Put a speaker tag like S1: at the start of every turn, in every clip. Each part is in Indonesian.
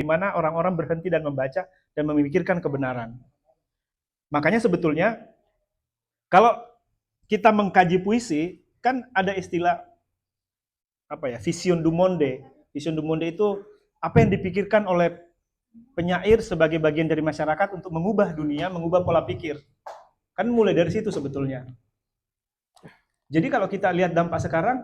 S1: di mana orang-orang berhenti dan membaca dan memikirkan kebenaran. Makanya sebetulnya kalau kita mengkaji puisi, kan ada istilah apa ya, vision du monde. Vision du monde itu apa yang dipikirkan oleh penyair sebagai bagian dari masyarakat untuk mengubah dunia, mengubah pola pikir. Kan mulai dari situ sebetulnya. Jadi kalau kita lihat dampak sekarang,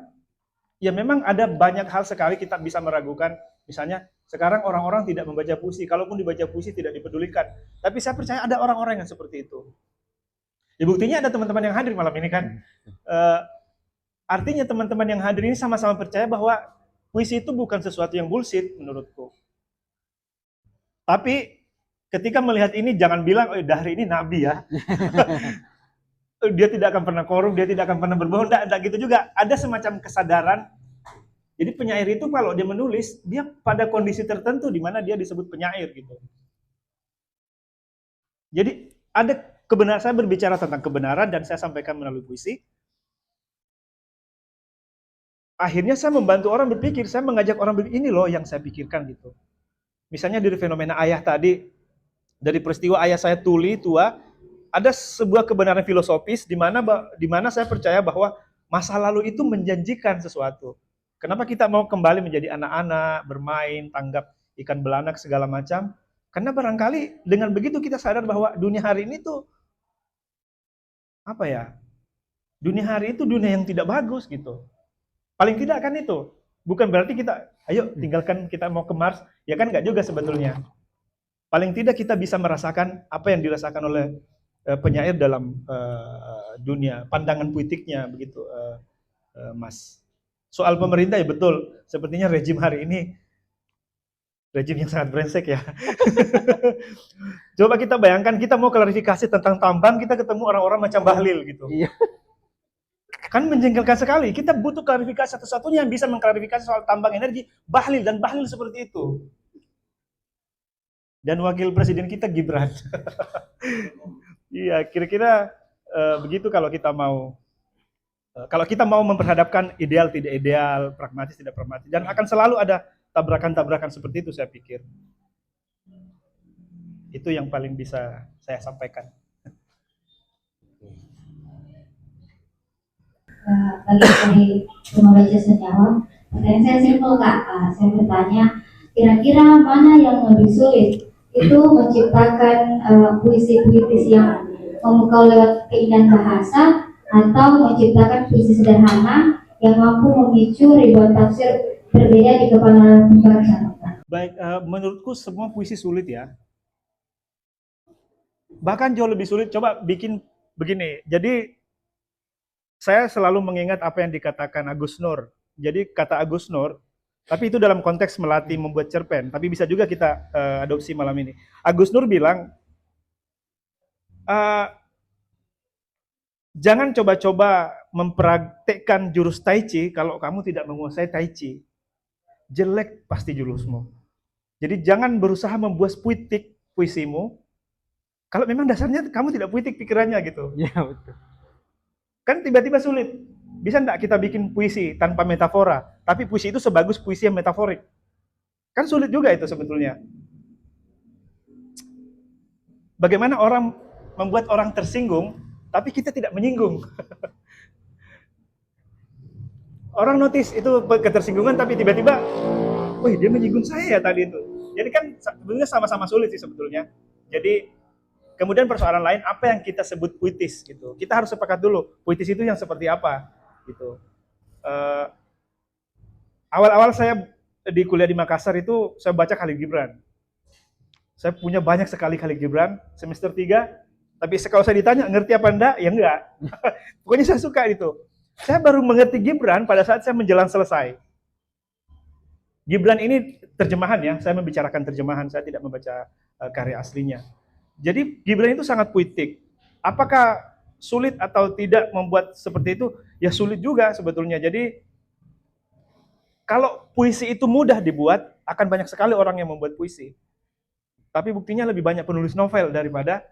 S1: ya memang ada banyak hal sekali kita bisa meragukan. Misalnya sekarang orang-orang tidak membaca puisi, kalaupun dibaca puisi tidak dipedulikan. Tapi saya percaya ada orang-orang yang seperti itu. Ya buktinya ada teman-teman yang hadir malam ini kan. Artinya teman-teman yang hadir ini sama-sama percaya bahwa puisi itu bukan sesuatu yang bullshit menurutku. Tapi ketika melihat ini jangan bilang, oh Dahri ini nabi ya. Dia tidak akan pernah korup, dia tidak akan pernah berbohong, tidak gitu juga. Ada semacam kesadaran. Jadi penyair itu kalau dia menulis, dia pada kondisi tertentu di mana dia disebut penyair gitu. Jadi ada kebenaran, saya berbicara tentang kebenaran dan saya sampaikan melalui puisi. Akhirnya saya membantu orang berpikir, saya mengajak orang berpikir, ini loh yang saya pikirkan gitu. Misalnya dari fenomena ayah tadi, dari peristiwa ayah saya tuli, tua, ada sebuah kebenaran filosofis di mana saya percaya bahwa masa lalu itu menjanjikan sesuatu. Kenapa kita mau kembali menjadi anak-anak, bermain, tanggap ikan belanak segala macam? Karena barangkali dengan begitu kita sadar bahwa dunia hari ini tuh apa ya? Dunia hari itu dunia yang tidak bagus gitu. Paling tidak kan itu. Bukan berarti kita ayo tinggalkan kita mau ke Mars, ya kan nggak juga sebetulnya. Paling tidak kita bisa merasakan apa yang dirasakan oleh penyair dalam dunia pandangan puitiknya begitu, Mas. Soal pemerintah ya betul, sepertinya rejim hari ini rejim yang sangat brengsek ya. Coba kita bayangkan kita mau klarifikasi tentang tambang, kita ketemu orang-orang macam Bahlil gitu.
S2: Iya.
S1: Kan menjengkelkan sekali. Kita butuh klarifikasi, satu-satunya yang bisa mengklarifikasi soal tambang energi Bahlil, dan Bahlil seperti itu. Dan wakil presiden kita Gibran. Iya, kira-kira begitu kalau kita mau memperhadapkan ideal tidak ideal, pragmatis tidak pragmatis, dan akan selalu ada tabrakan-tabrakan seperti itu saya pikir. Itu yang paling bisa saya sampaikan.
S3: Bagi dari membaca senyawa, pertanyaan saya simpel Kak. Saya bertanya, kira-kira mana yang lebih sulit? Itu menciptakan puisi puitis yang memukau lewat keindahan bahasa, atau menciptakan puisi sederhana yang mampu memicu ribuan tafsir berbeda di kepala pembaca.
S1: Baik, menurutku semua puisi sulit ya. Bahkan jauh lebih sulit. Coba bikin begini. Jadi saya selalu mengingat apa yang dikatakan Agus Nur. Jadi kata Agus Nur, tapi itu dalam konteks melatih membuat cerpen. Tapi bisa juga kita adopsi malam ini. Agus Nur bilang, jangan coba-coba mempraktekkan jurus Tai Chi kalau kamu tidak menguasai Tai Chi. Jelek pasti jurusmu. Jadi jangan berusaha membuat puitik puisimu kalau memang dasarnya kamu tidak puitik pikirannya gitu.
S2: Iya, betul.
S1: Kan tiba-tiba sulit. Bisa enggak kita bikin puisi tanpa metafora, tapi puisi itu sebagus puisi yang metaforik? Kan sulit juga itu sebetulnya. Bagaimana orang membuat orang tersinggung, tapi kita tidak menyinggung? Orang notice itu ketersinggungan, tapi tiba-tiba, wih dia menyinggung saya ya tadi itu. Jadi kan sebenarnya sama-sama sulit sih sebetulnya. Jadi kemudian persoalan lain, apa yang kita sebut puitis gitu. Kita harus sepakat dulu, puitis itu yang seperti apa gitu. Awal-awal saya di kuliah di Makassar itu saya baca Khalil Gibran. Saya punya banyak sekali Khalil Gibran semester 3, tapi kalau saya ditanya ngerti apa enggak, ya enggak. Pokoknya saya suka itu. Saya baru mengerti Gibran pada saat saya menjelang selesai. Gibran ini terjemahan ya, saya membicarakan terjemahan, saya tidak membaca karya aslinya. Jadi Gibran itu sangat puitik. Apakah sulit atau tidak membuat seperti itu? Ya sulit juga sebetulnya. Jadi kalau puisi itu mudah dibuat, akan banyak sekali orang yang membuat puisi. Tapi buktinya lebih banyak penulis novel daripada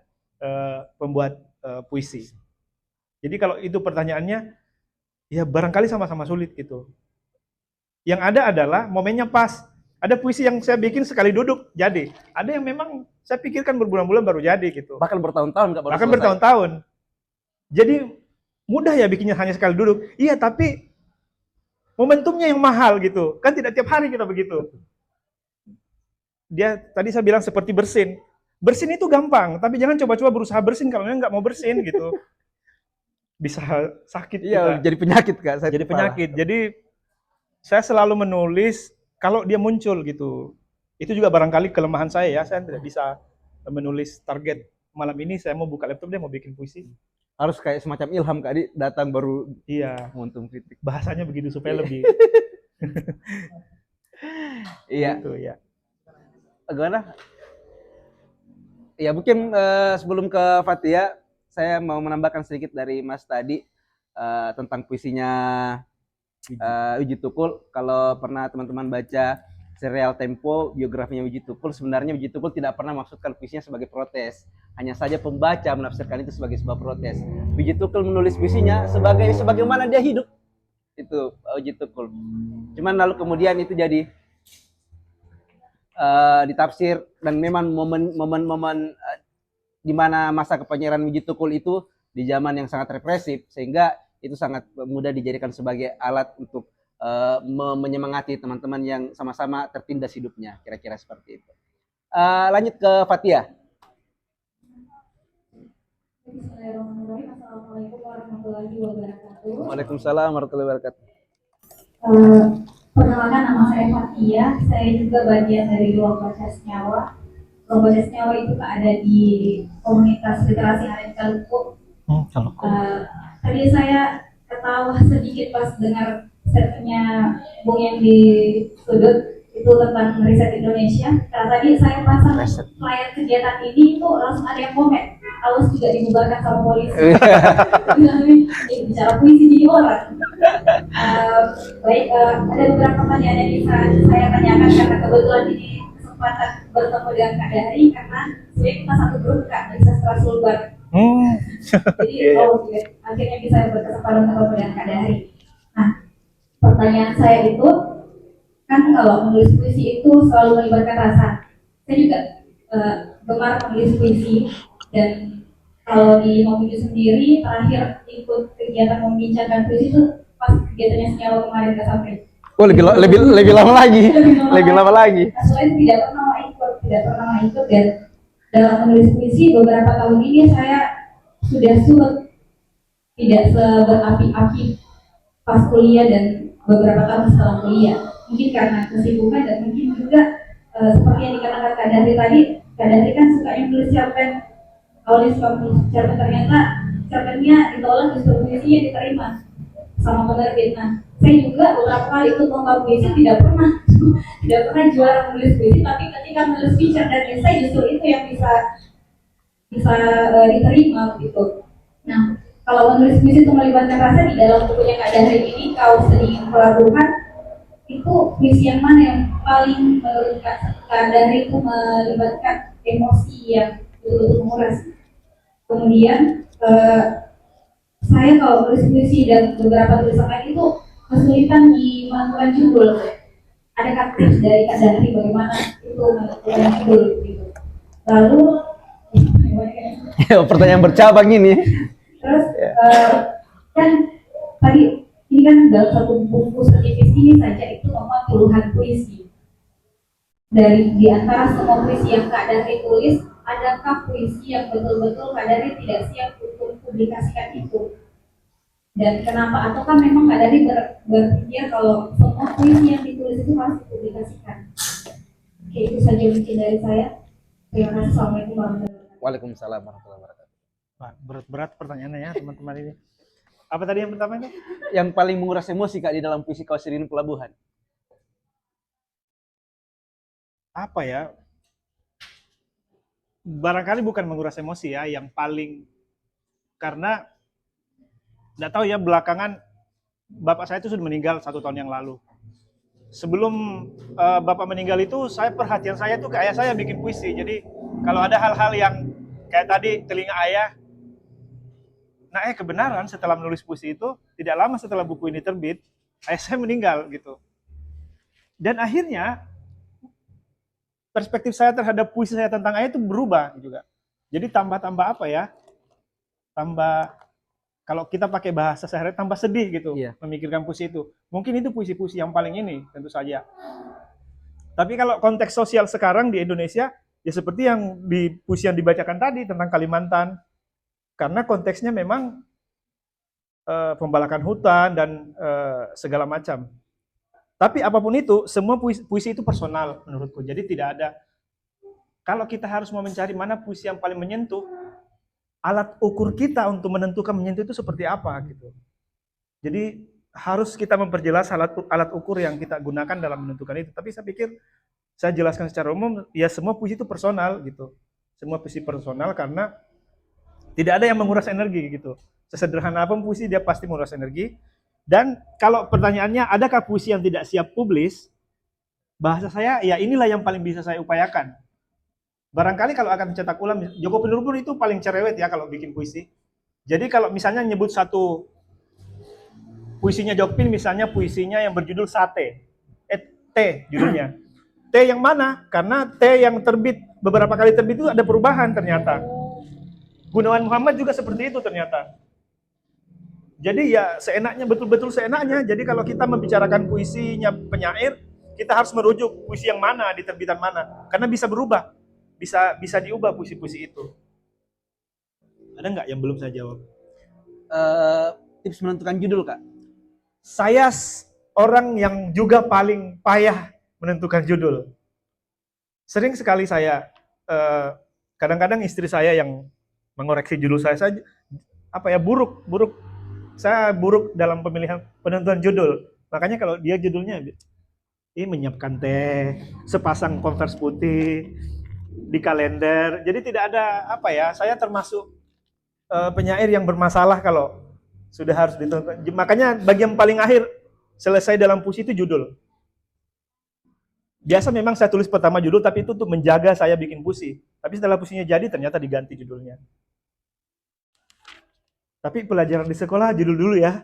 S1: pembuat puisi. Jadi kalau itu pertanyaannya, ya barangkali sama-sama sulit gitu. Yang ada adalah momennya pas. Ada puisi yang saya bikin sekali duduk jadi. Ada yang memang saya pikirkan berbulan-bulan baru jadi gitu.
S2: Bahkan bertahun-tahun nggak baru
S1: Bahkan
S2: selesai.
S1: bertahun-tahun. Jadi mudah ya bikinnya hanya sekali duduk. Iya, tapi momentumnya yang mahal gitu. Kan tidak tiap hari kita begitu. Dia tadi saya bilang seperti bersin. Bersin itu gampang, tapi jangan coba-coba berusaha bersin kalau nggak mau bersin gitu. Bisa sakit
S2: Iya,
S1: kita.
S2: jadi penyakit Kak. Saya
S1: Jadi penyakit. Jadi saya selalu menulis kalau dia muncul gitu. Itu juga barangkali kelemahan saya ya. Saya tidak bisa menulis target malam ini saya mau buka laptop dia mau bikin puisi.
S2: harus kayak semacam ilham Kak Di, datang baru
S1: Iya,
S2: momentum kritik.
S1: bahasanya begitu supaya lebih
S2: Iya.
S1: gitu ya.
S2: Gimana? Ya mungkin sebelum ke Fatia, saya mau menambahkan sedikit dari Mas tadi tentang puisinya Wiji Tukul. Kalau pernah teman-teman baca serial Tempo, biografinya Wiji Tukul, sebenarnya Wiji Tukul tidak pernah maksudkan puisinya sebagai protes. Hanya saja pembaca menafsirkan itu sebagai sebuah protes. Wiji Tukul menulis puisinya sebagaimana dia hidup. Itu Wiji Tukul. Cuman lalu kemudian itu jadi ditafsir, dan memang momen-momen di mana masa kepenyiaran Wiji Tukul itu di zaman yang sangat represif, sehingga itu sangat mudah dijadikan sebagai alat untuk menyemangati teman-teman yang sama-sama tertindas hidupnya, kira-kira seperti itu. Lanjut ke Fatia.
S3: Bismillahirrahmanirrahim. Assalamualaikum warahmatullahi wabarakatuh.
S2: Waalaikumsalam warahmatullahi wabarakatuh.
S3: Perkenalkan, nama saya Fatia. Saya juga bagian dari Kelompok Senyawa. Kelompok Senyawa itu ada di komunitas literasi Harian Kaluku. Tadi saya ketawa sedikit pas dengar statementnya Bung yang di sudut itu tentang riset Indonesia. Karena tadi saya pasang flyer kegiatan ini itu langsung ada yang komen, Awas juga dibubarkan sama polisi. Bicara puisi jadi orang. Baik, ada beberapa pertanyaan yang bisa saya tanyakan karena kebetulan ini kesempatan bertemu dengan Kak Dari, karena sebenarnya kita satu grup Kak dari Sastra Sulbar. Jadi akhirnya bisa berkesempatan bertemu dengan Kak Dari. Nah, pertanyaan saya itu kan kalau menulis puisi itu selalu melibatkan rasa. Saya juga gemar menulis puisi, dan kalau di Mobidu sendiri terakhir ikut kegiatan membincangkan puisi itu pas kegiatannya Senyawa kemarin ke Sampai.
S2: Oh, lebih lama lagi. Lebih lama lagi.
S3: Nah, selain tidak pernah ikut dan dalam menulis puisi beberapa tahun ini saya sudah surut, tidak seberapi-api pas kuliah dan beberapa tahun setelah kuliah. Mungkin karena kesibukan dan mungkin juga seperti yang dikatakan Kak Dari tadi, Kak Dari kan sukanya nulis cerpen. Awalnya suka nulis cerpen, ternyata cerpennya ditolak, justru puisinya diterima sama penerbit. Nah, saya juga beberapa kali ikut lomba puisi tidak pernah juara menulis puisi, tapi ketika menulis feature dan esai justru itu yang bisa diterima gitu. Nah, kalau menulis puisi itu melibatkan rasa, di dalam bukunya Kak Dari ini, Kau Sedih Pelabuhan, itu puisi yang mana yang paling menurut Kak Dari itu melibatkan emosi yang betul-betul menguras? Kemudian saya kalau menulis puisi dan beberapa tulisan lain itu kesulitan di menentukan judul. Ada tips dari Kak Dari bagaimana itu menentukan judul gitu. Lalu
S2: pertanyaan bercabang ini.
S3: Terus kan tadi ini kan dalam satu buku sedikit ini saja itu memuat puluhan puisi. Dari di antara semua puisi yang Kak Dari tulis, adakah puisi yang betul-betul Kak Dari tidak siap untuk publikasikan itu? Dan kenapa? Ataukah memang Kak Dari berpikir kalau semua puisi yang ditulis itu harus dipublikasikan? Oke, itu saja mungkin dari saya. Terima kasih. Assalamualaikum warahmatullahi wabarakatuh.
S2: Waalaikumsalam warahmatullahi wabarakatuh.
S1: Berat-berat pertanyaannya ya teman-teman ini. Apa tadi yang pertama itu?
S2: Yang paling menguras emosi Kak di dalam puisi Kau Sedih Pelabuhan.
S1: Apa ya? Barangkali bukan menguras emosi ya, yang paling, karena nggak tahu ya, belakangan bapak saya itu sudah meninggal 1 tahun yang lalu. Sebelum bapak meninggal itu, perhatian saya tuh ke ayah saya bikin puisi. Jadi kalau ada hal-hal yang kayak tadi telinga ayah, nah kebenaran setelah menulis puisi itu, tidak lama setelah buku ini terbit, ayah saya meninggal gitu. Dan akhirnya perspektif saya terhadap puisi saya tentang ayah itu berubah juga. Jadi tambah-tambah apa ya? Tambah, kalau kita pakai bahasa sehari tambah sedih gitu,
S2: Iya.
S1: memikirkan puisi itu. Mungkin itu puisi-puisi yang paling ini, tentu saja. Tapi kalau konteks sosial sekarang di Indonesia, ya seperti yang di puisi yang dibacakan tadi tentang Kalimantan, karena konteksnya memang pembalakan hutan dan segala macam. Tapi apapun itu, semua puisi itu personal menurutku. Jadi tidak ada, kalau kita harus mau mencari mana puisi yang paling menyentuh, alat ukur kita untuk menentukan menyentuh itu seperti apa gitu. Jadi harus kita memperjelas alat ukur yang kita gunakan dalam menentukan itu. Tapi saya pikir saya jelaskan secara umum, ya semua puisi itu personal gitu. Semua puisi personal karena tidak ada yang menguras energi gitu. Sesederhana apapun puisi dia pasti menguras energi. Dan kalau pertanyaannya adakah puisi yang tidak siap publis? Bahasa saya ya inilah yang paling bisa saya upayakan. Barangkali kalau akan cetak ulang, Joko Pinurbo itu paling cerewet ya kalau bikin puisi. Jadi kalau misalnya nyebut satu puisinya Jokpin, misalnya puisinya yang berjudul Sate, T judulnya. T yang mana? Karena T yang terbit beberapa kali terbit itu ada perubahan ternyata. Gunawan Muhammad juga seperti itu ternyata. Jadi ya seenaknya, betul-betul seenaknya. Jadi kalau kita membicarakan puisinya penyair, kita harus merujuk puisi yang mana di terbitan mana, karena bisa berubah, bisa diubah puisi-puisi itu. Ada nggak yang belum saya jawab?
S2: Tips menentukan judul, Kak.
S1: Saya orang yang juga paling payah menentukan judul. Sering sekali saya, kadang-kadang istri saya yang mengoreksi judul saya buruk. Saya buruk dalam pemilihan penentuan judul. Makanya kalau dia judulnya menyiapkan teh, sepasang Converse putih di kalender. Jadi tidak ada saya termasuk penyair yang bermasalah kalau sudah harus ditentukan. Makanya bagian paling akhir selesai dalam puisi itu judul. Biasa memang saya tulis pertama judul, tapi itu untuk menjaga saya bikin puisi. Tapi setelah puisinya jadi ternyata diganti judulnya. Tapi pelajaran di sekolah judul dulu ya.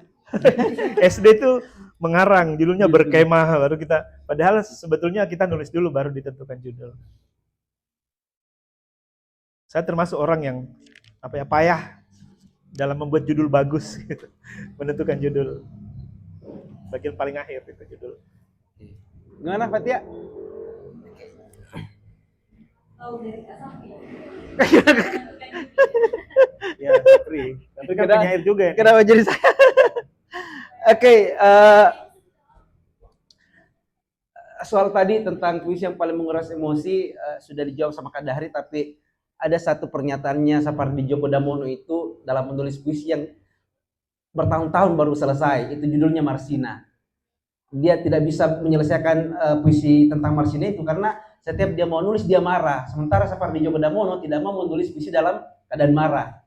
S1: SD itu mengarang, judulnya berkemah, baru kita. Padahal sebetulnya kita nulis dulu baru ditentukan judul. Saya termasuk orang yang payah dalam membuat judul bagus, gitu. Menentukan judul. Bagian paling akhir itu judul.
S2: Gimana Fatia?
S3: Oh, dari Asaf ya.
S1: Ya, Pri. Tapi kan penyair juga ya.
S2: Kenapa jadi saya? Oke, soal tadi tentang puisi yang paling menguras emosi sudah dijawab sama Kak Dahri, tapi ada satu pernyataannya Sapardi Djoko Damono itu dalam menulis puisi yang bertahun-tahun baru selesai. Itu judulnya Marsina. Dia tidak bisa menyelesaikan puisi tentang Marsina itu karena setiap dia mau nulis dia marah. Sementara Sapardi Djoko Damono tidak mau menulis puisi dalam keadaan marah.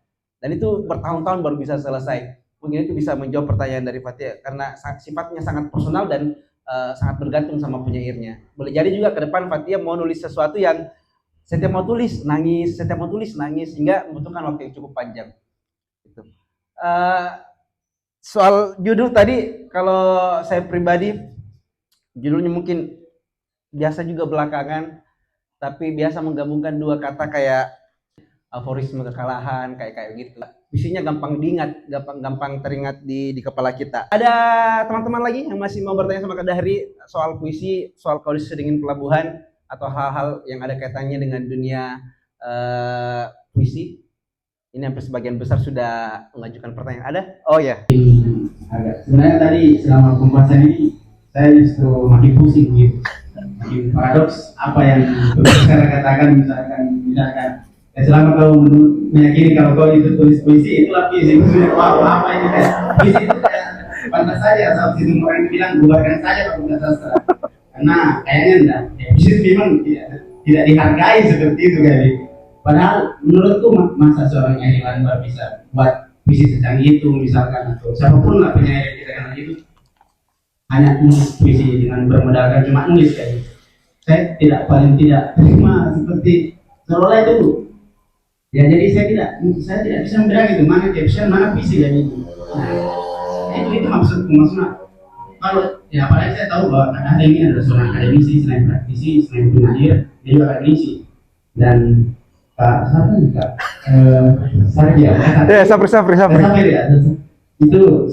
S2: Dan itu bertahun-tahun baru bisa selesai. Mungkin itu bisa menjawab pertanyaan dari Fatia karena sifatnya sangat personal dan sangat bergantung sama penyairnya. Boleh jadi juga ke depan Fatia mau nulis sesuatu yang setiap mau tulis nangis, sehingga membutuhkan waktu yang cukup panjang. Gitu. Soal judul tadi, kalau saya pribadi judulnya mungkin biasa juga belakangan, tapi biasa menggabungkan dua kata kayak aforisme kekalahan, kayak gitu. Puisinya gampang diingat, gampang teringat di kepala kita. Ada teman-teman lagi yang masih mau bertanya sama Kak Dahri soal puisi, soal Kondisi Sedingin Pelabuhan, atau hal-hal yang ada kaitannya dengan dunia puisi? Ini hampir sebagian besar sudah mengajukan pertanyaan. Ada? Oh ya.
S4: Sebenarnya tadi selama pembahasan ini saya justru makin pusing gitu, makin paradoks apa yang saya katakan misalkan. Selama kau meyakini kalau kau itu tulis puisi, itulah puisi. Itu apa ini kan? Puisi itu pantas saja saat itu orang bilang bubarkan saja fakultas sastra. Karena kayaknya enggak. Puisi itu memang tidak dihargai seperti itu kali. Padahal menurutku masa seorang nyanyi Lambar bisa buat puisi secanggih itu misalkan, atau siapapun lah penyair yang kita kenal itu hanya nulis puisi dengan bermodalkan cuma nulis kayak gitu. Saya paling tidak terima seperti seolah itu. Ya jadi saya tidak bisa membedakan itu mana caption, mana puisi dan itu. Itu maksudnya kalau ya apalagi saya tahu bahwa Kak Dahri ini adalah seorang akademisi, selain praktisi, selain pengajar, dia juga akademisi. Dan Kak siapa nih Kak? Sargi ya?
S2: Sapri.
S4: Sargi ya? Itu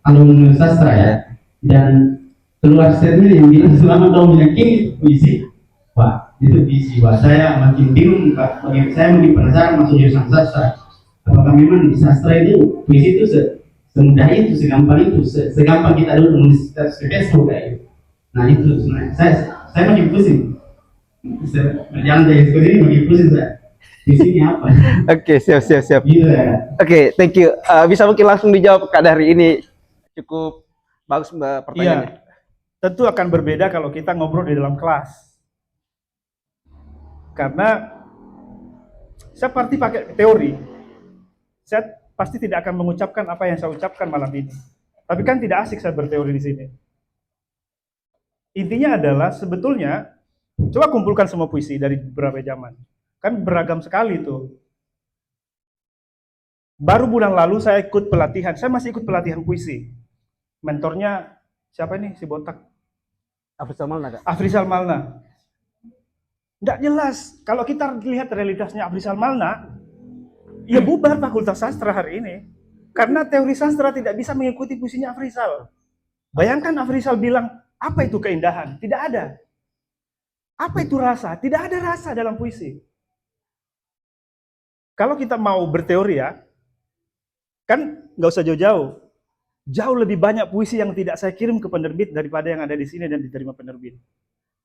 S4: alumni sastra ya. Dan keluar statement yang bilang selama kau meyakini puisi, Pak, itu puisi. Pak, saya makin bingung Pak. Saya makin penasaran masuk jurusan sastra. Apakah memang di sastra itu puisi itu semudah itu, segampang itu, segampang kita dulu menulis Facebook kayak gitu. Nah itu sebenarnya saya makin pusing. Berjalan dari sekolah ini makin pusing saya. Puisi ini apa?
S2: Oke, siap.
S4: Gitu ya.
S2: Oke, thank you. Bisa mungkin langsung dijawab Kak Dahri, ini cukup bagus pertanyaannya.
S1: Iya, tentu akan berbeda kalau kita ngobrol di dalam kelas. Karena saya pasti pakai teori. Saya pasti tidak akan mengucapkan apa yang saya ucapkan malam ini. Tapi kan tidak asik saya berteori di sini. Intinya adalah sebetulnya, coba kumpulkan semua puisi dari beberapa zaman. Kan beragam sekali tuh. Baru bulan lalu saya ikut pelatihan, saya masih ikut pelatihan puisi. Mentornya siapa ini, si botak?
S2: Afrizal Malna, Kak.
S1: Afrizal Malna. Nggak jelas. Kalau kita lihat realitasnya Afrizal Malna, ya bubar Fakultas Sastra hari ini. Karena teori sastra tidak bisa mengikuti puisinya Afrizal. Bayangkan Afrizal bilang, apa itu keindahan? Tidak ada. Apa itu rasa? Tidak ada rasa dalam puisi. Kalau kita mau berteori ya, kan nggak usah jauh-jauh. Jauh lebih banyak puisi yang tidak saya kirim ke penerbit daripada yang ada di sini dan diterima penerbit.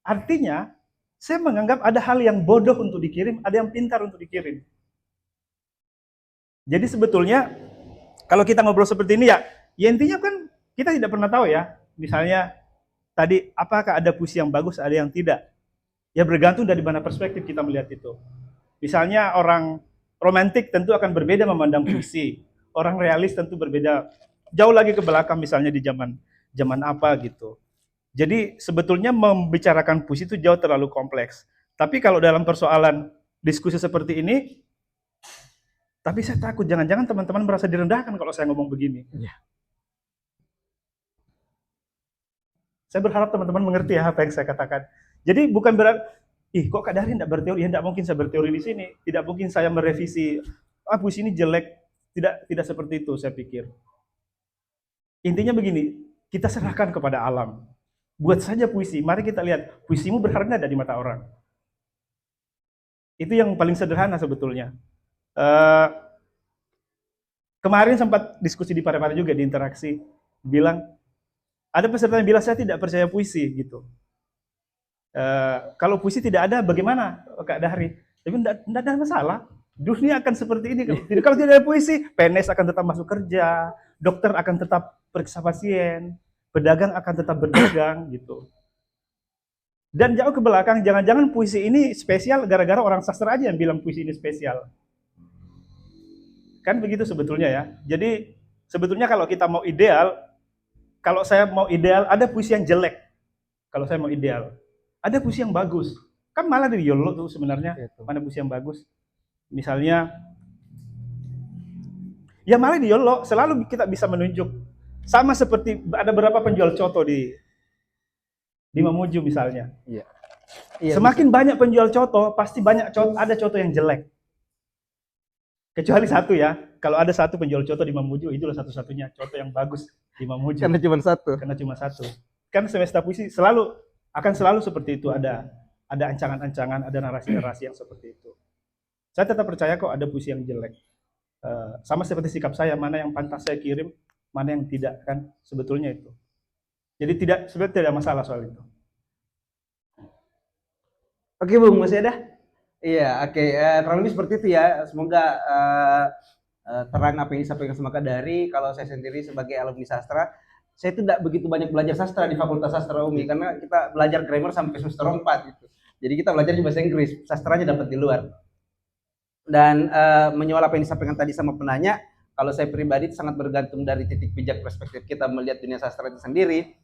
S1: Artinya, saya menganggap ada hal yang bodoh untuk dikirim, ada yang pintar untuk dikirim. Jadi sebetulnya, kalau kita ngobrol seperti ini ya intinya kan kita tidak pernah tahu ya. Misalnya, tadi apakah ada puisi yang bagus, ada yang tidak. Ya bergantung dari mana perspektif kita melihat itu. Misalnya orang romantik tentu akan berbeda memandang puisi. Orang realis tentu berbeda. Jauh lagi ke belakang misalnya di zaman apa gitu. Jadi sebetulnya membicarakan puisi itu jauh terlalu kompleks. Tapi kalau dalam persoalan diskusi seperti ini, tapi saya takut jangan-jangan teman-teman merasa direndahkan kalau saya ngomong begini.
S2: Iya.
S1: Saya berharap teman-teman mengerti ya apa yang saya katakan. Jadi bukan berarti, kok Kak Dahri tidak berteori? Ya tidak mungkin saya berteori di sini. Tidak mungkin saya merevisi, puisi ini jelek. Tidak seperti itu saya pikir. Intinya begini, kita serahkan kepada alam. Buat saja puisi, mari kita lihat, puisimu berharga tidak di mata orang. Itu yang paling sederhana sebetulnya. Kemarin sempat diskusi di Parepare juga, di interaksi, bilang, ada peserta yang bilang, saya tidak percaya puisi, gitu. Kalau puisi tidak ada, bagaimana Kak Dahri? Tapi tidak ada masalah. Dunia akan seperti ini. Kalau tidak ada puisi, PNS akan tetap masuk kerja, dokter akan tetap periksa pasien, pedagang akan tetap berdagang, gitu. Dan jauh ke belakang, jangan-jangan puisi ini spesial gara-gara orang sastra aja yang bilang puisi ini spesial. Kan begitu sebetulnya ya. Jadi sebetulnya kalau kita mau ideal, kalau saya mau ideal, ada puisi yang jelek. Kalau saya mau ideal, ada puisi yang bagus. Kan malah di Yolo tuh sebenarnya, mana puisi yang bagus. Misalnya, ya malah di Yolo selalu kita bisa menunjuk. Sama seperti ada berapa penjual coto di Mamuju misalnya.
S2: Iya.
S1: Semakin banyak penjual coto, pasti ada coto yang jelek. Kecuali satu ya, kalau ada satu penjual coto di Mamuju, itulah satu-satunya coto yang bagus di Mamuju.
S2: Karena cuma satu.
S1: Kan semesta puisi akan selalu seperti itu, ada ancangan-ancangan, ada narasi-narasi yang seperti itu. Saya tetap percaya kok ada puisi yang jelek. Sama seperti sikap saya, mana yang pantas saya kirim, mana yang tidak, kan sebetulnya itu. Jadi sebenarnya tidak ada masalah soal itu.
S2: Oke Bung, masih ada? Iya, oke. Kurang lebih seperti itu ya. Semoga terang apa yang disampaikan sama Kak Dahri. Kalau saya sendiri sebagai alumni sastra, saya itu tidak begitu banyak belajar sastra di Fakultas Sastra UMI karena kita belajar grammar sampai semester 4 gitu. Jadi kita belajar di bahasa Inggris, sastranya dapat di luar. Dan menyoal apa yang disampaikan tadi sama penanya, kalau saya pribadi itu sangat bergantung dari titik pijak perspektif kita melihat dunia sastra itu sendiri.